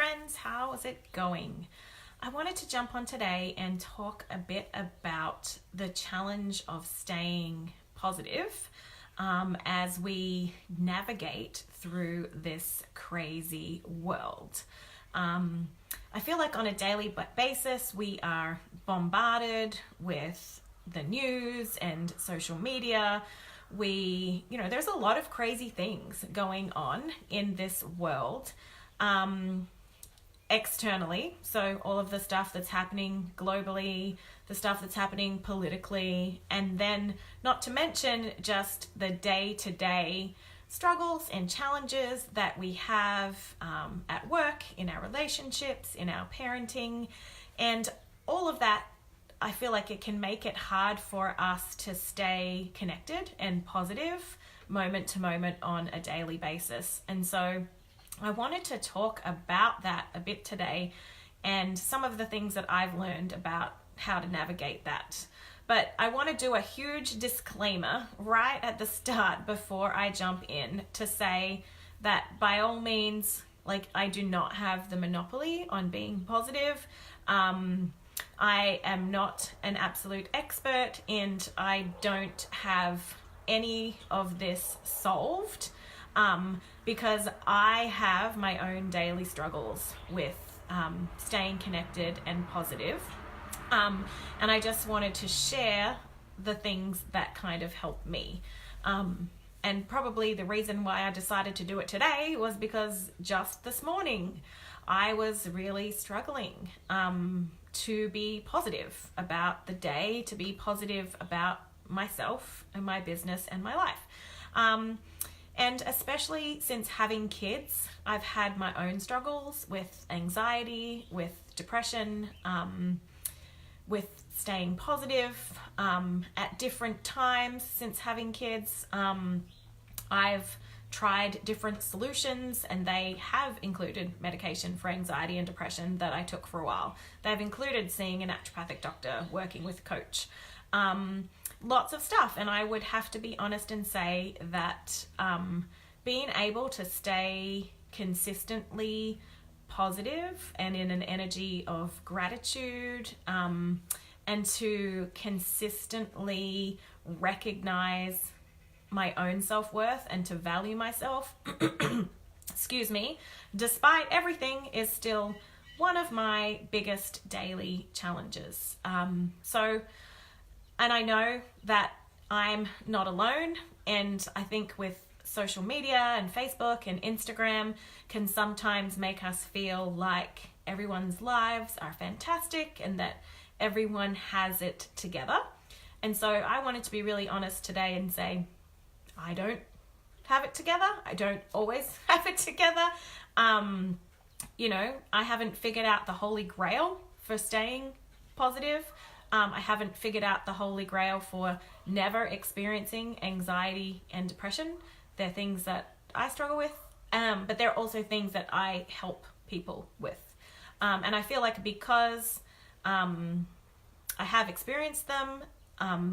friends, how is it going? I wanted to jump on today and talk a bit about the challenge of staying positive as we navigate through this crazy world. I feel like on a daily basis we are bombarded with the news and social media. There's a lot of crazy things going on in this world externally. So all of the stuff that's happening globally, the stuff that's happening politically, and then not to mention just the day-to-day struggles and challenges that we have at work, in our relationships, in our parenting, and all of that. I feel like it can make it hard for us to stay connected and positive moment to moment on a daily basis. And so I wanted to talk about that a bit today and some of the things that I've learned about how to navigate that. But I want to do a huge disclaimer right at the start before I jump in to say that by all means, I do not have the monopoly on being positive. I am not an absolute expert and I don't have any of this solved because I have my own daily struggles with staying connected and positive. And I just wanted to share the things that kind of help me. And probably the reason why I decided to do it today was because just this morning I was really struggling to be positive about the day, to be positive about myself and my business and my life. And especially since having kids, I've had my own struggles with anxiety, with depression, with staying positive at different times since having kids. I've tried different solutions and they have included medication for anxiety and depression that I took for a while. They've included seeing a naturopathic doctor, working with a coach, lots of stuff. And I would have to be honest and say that being able to stay consistently positive and in an energy of gratitude and to consistently recognize my own self-worth and to value myself, despite everything, is still one of my biggest daily challenges. And I know that I'm not alone, and I think with social media and Facebook and Instagram can sometimes make us feel like everyone's lives are fantastic and that everyone has it together. And so I wanted to be really honest today and say, I don't have it together. I don't always have it together. I haven't figured out the holy grail for staying positive. I haven't figured out the holy grail for never experiencing anxiety and depression. They're things that I struggle with, but they're also things that I help people with. And I feel like because I have experienced them,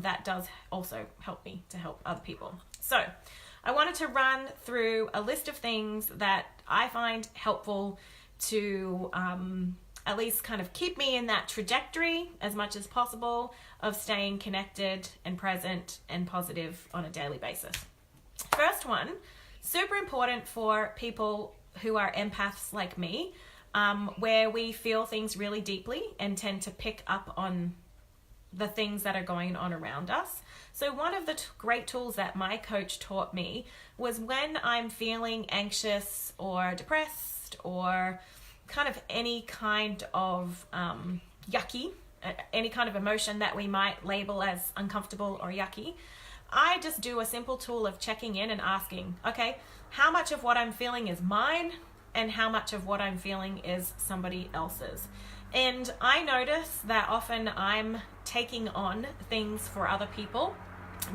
that does also help me to help other people. So I wanted to run through a list of things that I find helpful to at least kind of keep me in that trajectory as much as possible of staying connected and present and positive on a daily basis. First one, super important for people who are empaths like me, where we feel things really deeply and tend to pick up on the things that are going on around us. So one of the great tools that my coach taught me was when I'm feeling anxious or depressed or kind of any kind of yucky, any kind of emotion that we might label as uncomfortable or yucky, I just do a simple tool of checking in and asking, okay, how much of what I'm feeling is mine and how much of what I'm feeling is somebody else's? And I notice that often I'm taking on things for other people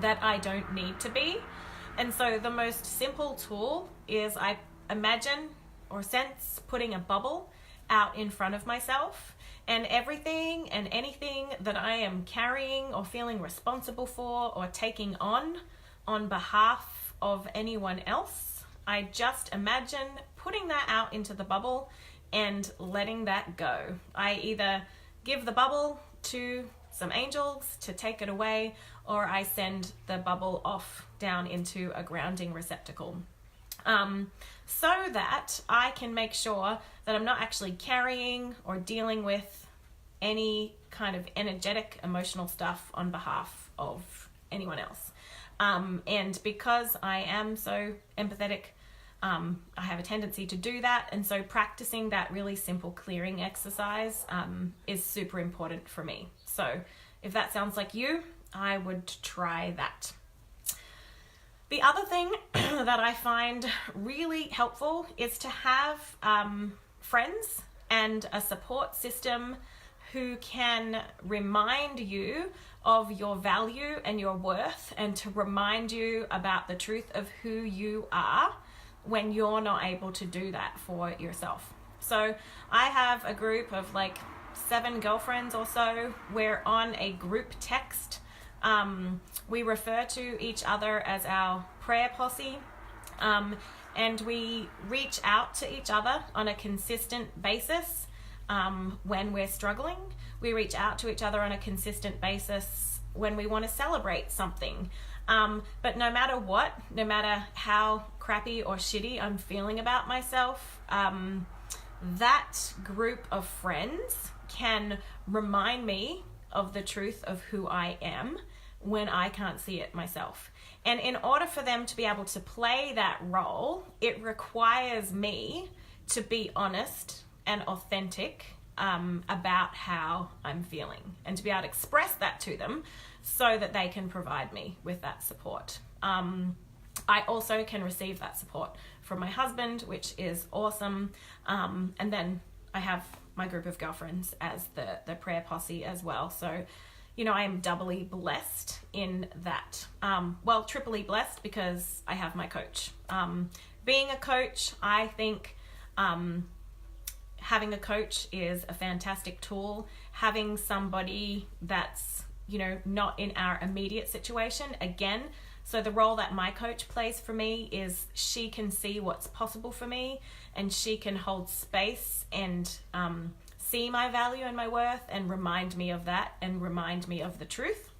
that I don't need to be. And so the most simple tool is I imagine or sense putting a bubble out in front of myself, and everything and anything that I am carrying or feeling responsible for or taking on behalf of anyone else, I just imagine putting that out into the bubble and letting that go. I either give the bubble to some angels to take it away, or I send the bubble off down into a grounding receptacle. So that I can make sure that I'm not actually carrying or dealing with any kind of energetic, emotional stuff on behalf of anyone else. And because I am so empathetic, I have a tendency to do that. And so practicing that really simple clearing exercise is super important for me. So if that sounds like you, I would try that. The other thing that I find really helpful is to have friends and a support system who can remind you of your value and your worth, and to remind you about the truth of who you are when you're not able to do that for yourself. So I have a group of like 7 girlfriends or so. We're on a group text. We refer to each other as our prayer posse, and we reach out to each other on a consistent basis when we're struggling. We reach out to each other on a consistent basis when we want to celebrate something. But no matter what, no matter how crappy or shitty I'm feeling about myself, that group of friends can remind me of the truth of who I am when I can't see it myself. And in order for them to be able to play that role, it requires me to be honest and authentic about how I'm feeling, and to be able to express that to them so that they can provide me with that support. I also can receive that support from my husband, which is awesome. And then I have my group of girlfriends as the prayer posse as well. So, you know, I am doubly blessed in that. Well, triply blessed because I have my coach. Being a coach, I think having a coach is a fantastic tool. Having somebody that's, you know, not in our immediate situation, again, so the role that my coach plays for me is she can see what's possible for me, and she can hold space and see my value and my worth, and remind me of that, and remind me of the truth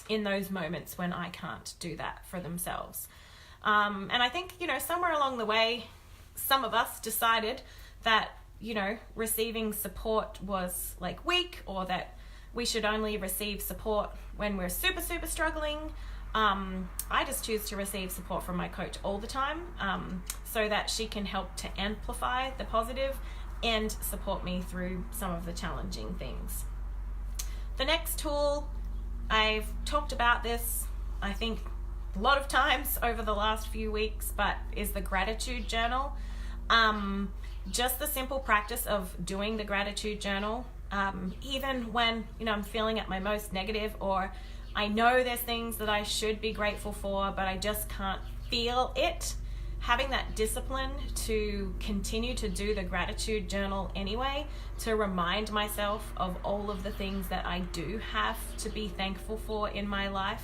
in those moments when I can't do that for themselves. And I think, you know, somewhere along the way, some of us decided that, you know, receiving support was like weak, or that we should only receive support when we're super, super struggling. I just choose to receive support from my coach all the time, so that she can help to amplify the positive and support me through some of the challenging things. The next tool, I've talked about this, I think, a lot of times over the last few weeks, but is the gratitude journal. Just the simple practice of doing the gratitude journal, even when, you know, I'm feeling at my most negative, or I know there's things that I should be grateful for, but I just can't feel it. Having that discipline to continue to do the gratitude journal anyway, to remind myself of all of the things that I do have to be thankful for in my life,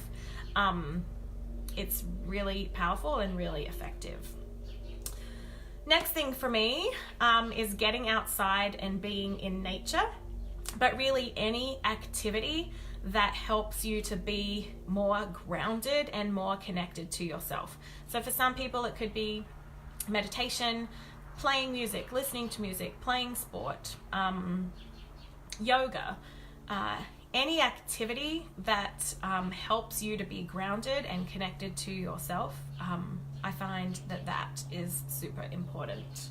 it's really powerful and really effective. Next thing for me is getting outside and being in nature, but really any activity that helps you to be more grounded and more connected to yourself. So for some people it could be meditation, playing music, listening to music, playing sport, yoga, any activity that helps you to be grounded and connected to yourself. I find that is super important.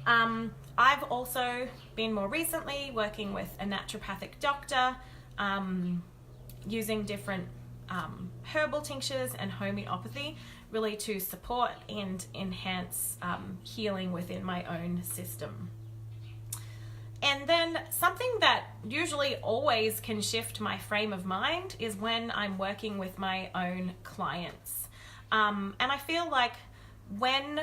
I've also been more recently working with a naturopathic doctor, using different herbal tinctures and homeopathy, really to support and enhance healing within my own system. And then something that usually always can shift my frame of mind is when I'm working with my own clients. And I feel like when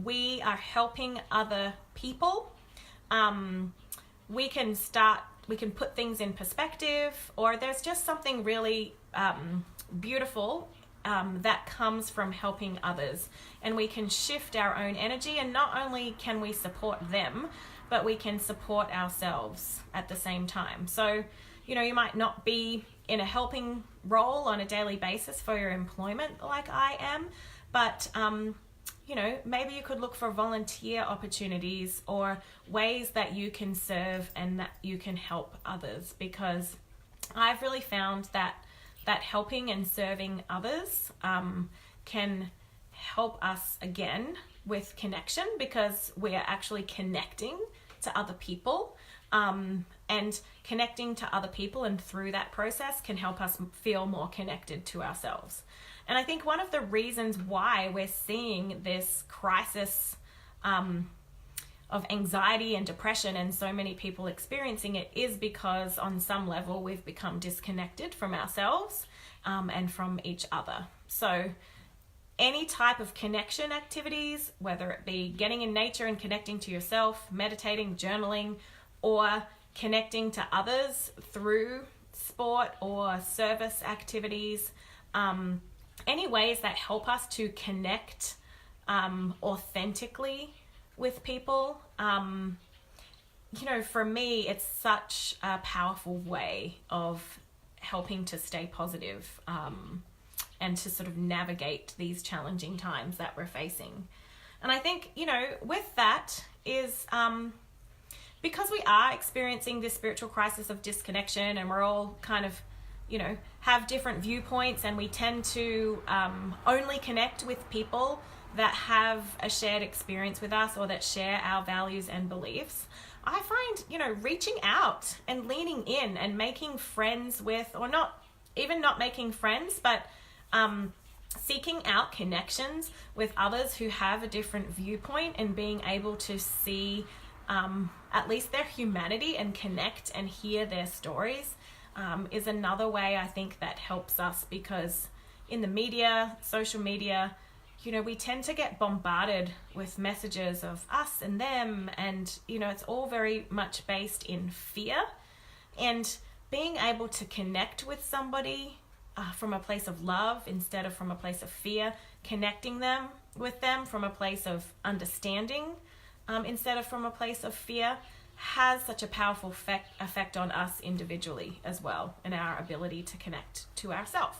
we are helping other people, we can put things in perspective, or there's just something really beautiful that comes from helping others. And we can shift our own energy, and not only can we support them, but we can support ourselves at the same time. So, you might not be in a helping role on a daily basis for your employment like I am, but maybe you could look for volunteer opportunities or ways that you can serve and that you can help others, because I've really found that helping and serving others can help us again with connection, because we are actually connecting to other people, and connecting to other people, and through that process can help us feel more connected to ourselves. And I think one of the reasons why we're seeing this crisis of anxiety and depression, and so many people experiencing it, is because on some level we've become disconnected from ourselves and from each other. So any type of connection activities, whether it be getting in nature and connecting to yourself, meditating, journaling, or connecting to others through sport or service activities, any ways that help us to connect authentically with people. For me, it's such a powerful way of helping to stay positive and to sort of navigate these challenging times that we're facing. And I think, with that is because we are experiencing this spiritual crisis of disconnection, and we're all kind of have different viewpoints, and we tend to only connect with people that have a shared experience with us or that share our values and beliefs. I find, reaching out and leaning in and making friends with, or not making friends, but seeking out connections with others who have a different viewpoint, and being able to see at least their humanity and connect and hear their stories is another way I think that helps us, because in the media, social media, we tend to get bombarded with messages of us and them, and it's all very much based in fear. And being able to connect with somebody from a place of love instead of from a place of fear, connecting with them from a place of understanding instead of from a place of fear, has such a powerful effect on us individually as well, and our ability to connect to ourselves.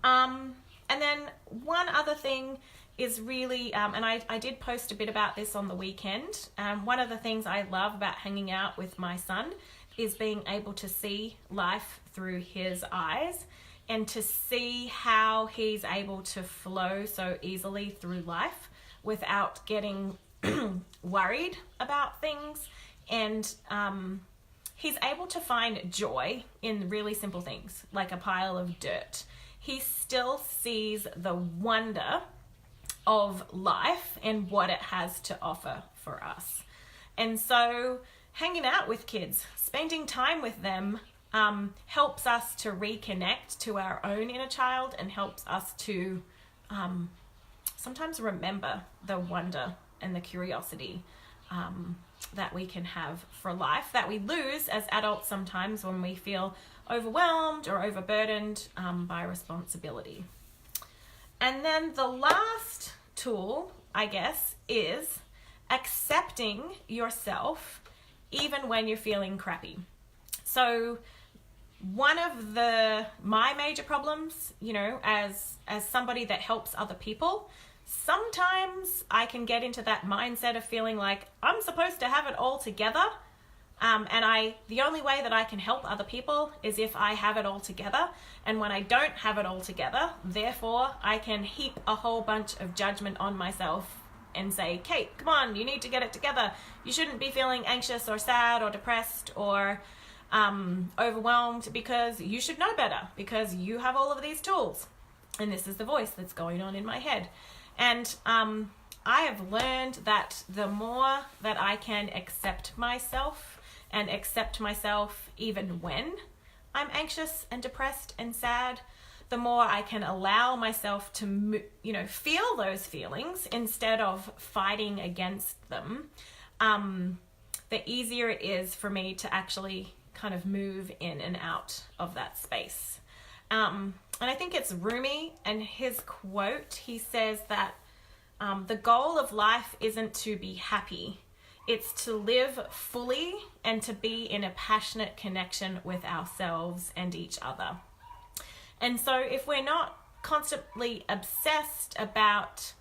And then one other thing is really, and I did post a bit about this on the weekend, one of the things I love about hanging out with my son is being able to see life through his eyes, and to see how he's able to flow so easily through life without getting worried about things. And he's able to find joy in really simple things, like a pile of dirt. He still sees the wonder of life and what it has to offer for us. And so hanging out with kids, spending time with them, helps us to reconnect to our own inner child, and helps us to sometimes remember the wonder and the curiosity that we can have for life, that we lose as adults sometimes when we feel overwhelmed or overburdened by responsibility. And then the last tool, I guess, is accepting yourself even when you're feeling crappy. So one of my major problems, as somebody that helps other people, sometimes I can get into that mindset of feeling like I'm supposed to have it all together. And the only way that I can help other people is if I have it all together. And when I don't have it all together, therefore, I can heap a whole bunch of judgment on myself and say, Kate, come on, you need to get it together. You shouldn't be feeling anxious or sad or depressed or overwhelmed, because you should know better, because you have all of these tools. And this is the voice that's going on in my head. And I have learned that the more that I can accept myself, and accept myself even when I'm anxious and depressed and sad, the more I can allow myself to, feel those feelings instead of fighting against them, the easier it is for me to actually kind of move in and out of that space. And and I think it's Rumi, and his quote, he says that the goal of life isn't to be happy, it's to live fully and to be in a passionate connection with ourselves and each other. And so if we're not constantly obsessed about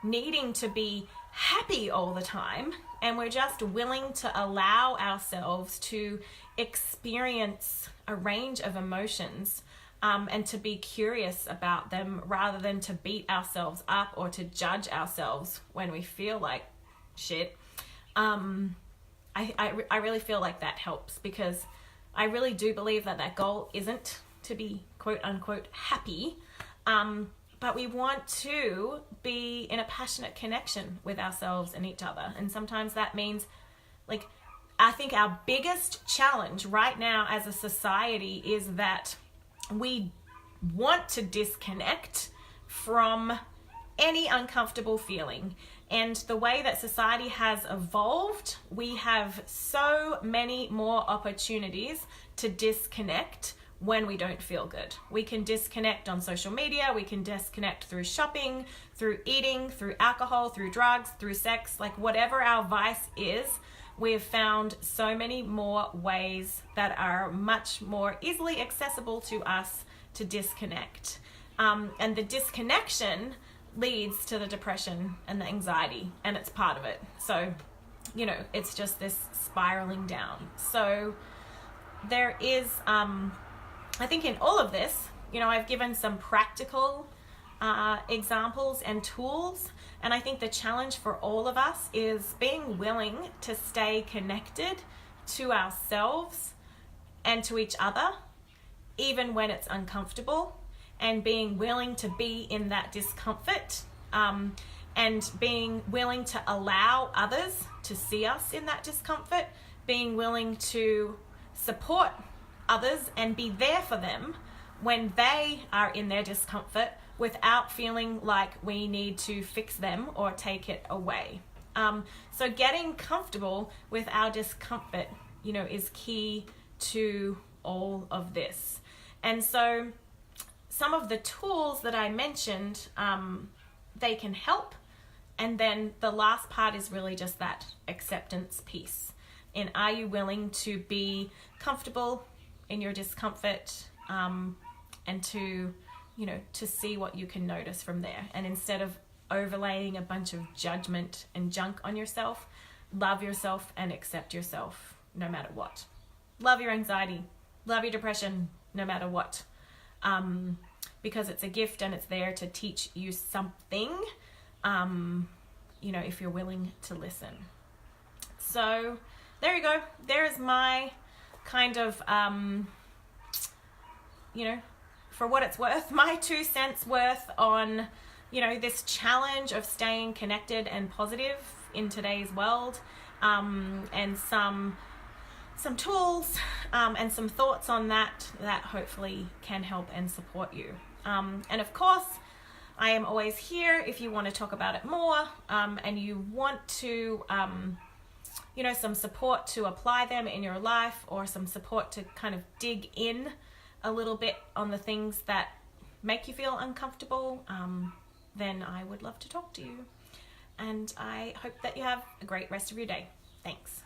needing to be happy all the time, and we're just willing to allow ourselves to experience a range of emotions, and to be curious about them rather than to beat ourselves up or to judge ourselves when we feel like shit, I really feel like that helps, because I really do believe that that goal isn't to be quote unquote happy, but we want to be in a passionate connection with ourselves and each other. And sometimes that means, like, I think our biggest challenge right now as a society is that we want to disconnect from any uncomfortable feeling. And the way that society has evolved, we have so many more opportunities to disconnect when we don't feel good. We can disconnect on social media, we can disconnect through shopping, through eating, through alcohol, through drugs, through sex, like whatever our vice is. We have found so many more ways that are much more easily accessible to us to disconnect. And the disconnection leads to the depression and the anxiety, and it's part of it. So, you know, it's just this spiraling down. So there is, I think in all of this, you know, I've given some practical examples and tools, and I think the challenge for all of us is being willing to stay connected to ourselves and to each other, even when it's uncomfortable, and being willing to be in that discomfort, and being willing to allow others to see us in that discomfort, being willing to support others and be there for them when they are in their discomfort without feeling like we need to fix them or take it away. So getting comfortable with our discomfort, you know, is key to all of this. And so some of the tools that I mentioned, they can help. And then the last part is really just that acceptance piece. And are you willing to be comfortable in your discomfort, and to, you know, to see what you can notice from there. And instead of overlaying a bunch of judgment and junk on yourself, love yourself and accept yourself no matter what. Love your anxiety, love your depression no matter what, because it's a gift and it's there to teach you something, you know, if you're willing to listen. So there you go. There is my kind of, you know, for what it's worth, my 2 cents worth on, you know, this challenge of staying connected and positive in today's world, and some tools, and some thoughts on that hopefully can help and support you. And of course, I am always here if you want to talk about it more, and you want to, you know, some support to apply them in your life, or some support to kind of dig in a little bit on the things that make you feel uncomfortable, then I would love to talk to you. And I hope that you have a great rest of your day. Thanks.